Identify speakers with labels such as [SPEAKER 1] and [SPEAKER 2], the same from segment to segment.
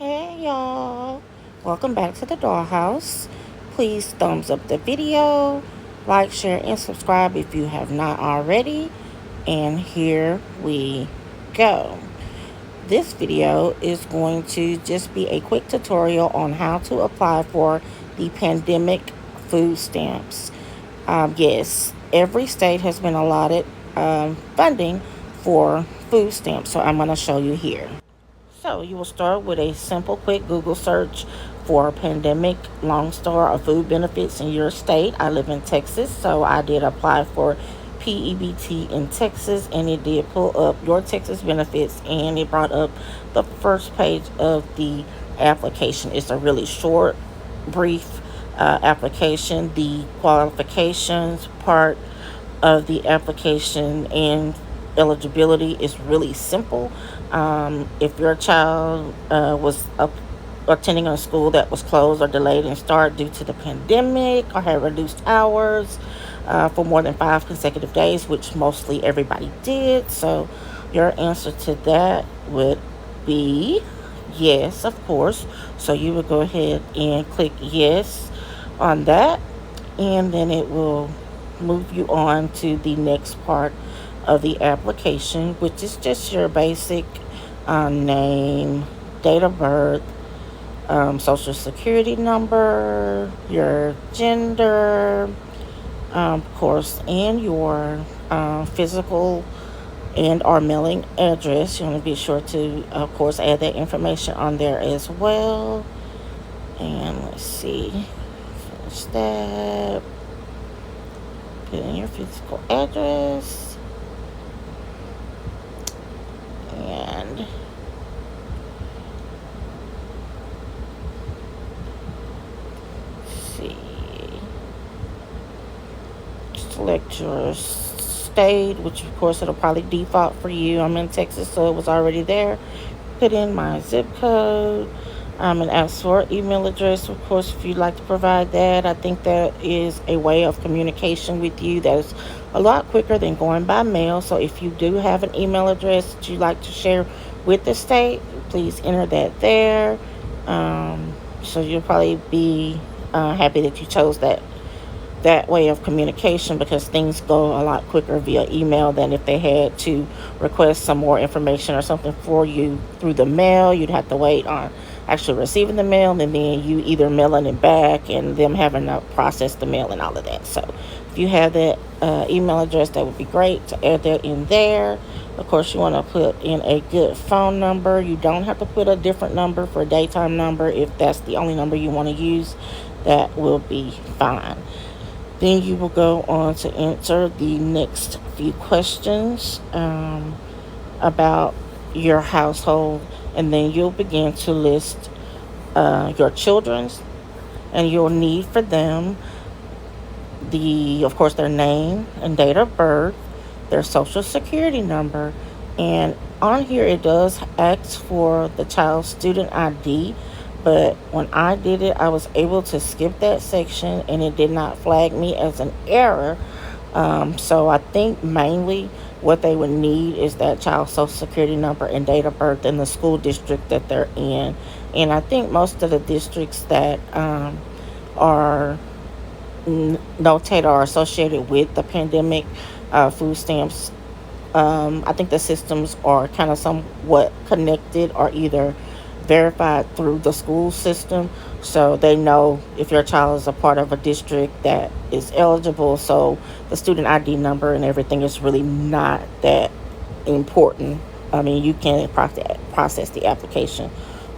[SPEAKER 1] Hey y'all, welcome back to the dollhouse. Please thumbs up the video, like, share, and subscribe if you have not already. And here we go. This video is going to just be a quick tutorial on how to apply for the pandemic food stamps. Yes, every state has been allotted funding for food stamps, so I'm going to show you here. So you will start with a simple, quick Google search for pandemic Lone Star or food benefits in your state. I live in Texas, so I did apply for P-EBT in Texas, and it did pull up your Texas benefits, and it brought up the first page of the application. It's a really short, brief application. The qualifications part of the application and eligibility is really simple. If your child was attending a school that was closed or delayed in start due to the pandemic or had reduced hours for more than 5 consecutive days, which mostly everybody did. So your answer to that would be yes, of course. So you would go ahead and click yes on that, and then it will move you on to the next part of the application, which is just your basic name, date of birth, social security number, your gender, of course, and your physical and or mailing address. You want to be sure to, of course, add that information on there as well. And let's see, finish that. Put in your physical address. And see, select your state, which of course it'll probably default for you. I'm in Texas, so it was already there. Put in my zip code, and ask for email address. Of course, if you'd like to provide that, I think that is a way of communication with you that is a lot quicker than going by mail. So if you do have an email address that you'd like to share with the state, please enter that there. So you'll probably be happy that you chose that way of communication, because things go a lot quicker via email than if they had to request some more information or something for you through the mail. You'd have to wait on actually receiving the mail, and then you either mailing it back and them having to process the mail and all of that. So if you have that email address, that would be great to add that in there. Of course, you want to put in a good phone number. You don't have to put a different number for a daytime number. If that's the only number you want to use, that will be fine. Then you will go on to answer the next few questions about your household, and then you'll begin to list your children's, and you'll need for them of course, their name and date of birth, their social security number, and on here it does ask for the child's student ID. But when I did it, I was able to skip that section, and it did not flag me as an error. So I think mainly what they would need is that child's social security number and date of birth in the school district that they're in. And I think most of the districts that are notated or associated with the pandemic food stamps, I think the systems are kind of somewhat connected or either verified through the school system, so they know if your child is a part of a district that is eligible. So the student ID number and everything is really not that important. I mean, you can process the application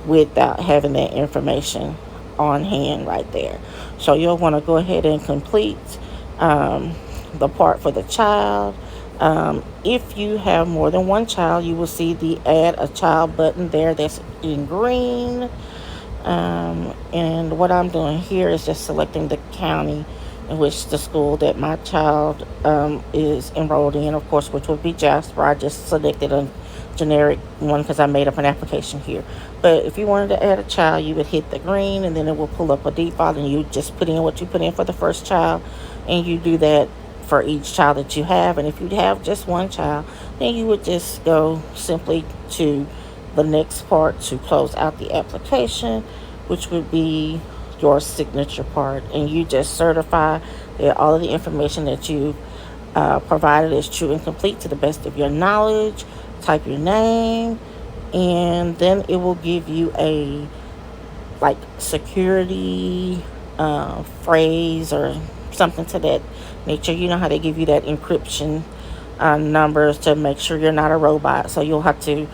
[SPEAKER 1] without having that information on hand right there. So you'll want to go ahead and complete the part for the child. If you have more than one child, you will see the add a child button there that's in green. And what I'm doing here is just selecting the county in which the school that my child is enrolled in, of course, which would be Jasper. I just selected a generic one because I made up an application here. But if you wanted to add a child, you would hit the green, and then it will pull up a default, and you just put in what you put in for the first child, and you do that for each child that you have. And if you have just one child, then you would just go simply to the next part to close out the application, which would be your signature part. And you just certify that all of the information that you provided is true and complete to the best of your knowledge. Type your name, and then it will give you a like security phrase or something to that nature. You know how they give you that encryption numbers to make sure you're not a robot. So you'll have to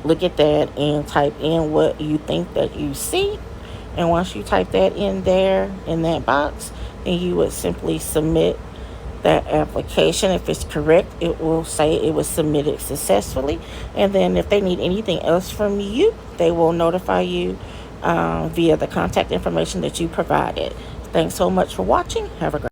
[SPEAKER 1] look at that and type in what you think that you see. And once you type that in there in that box, then you would simply submit that application. If it's correct, it will say it was submitted successfully. And then if they need anything else from you, they will notify you via the contact information that you provided. Thanks so much for watching. Have a great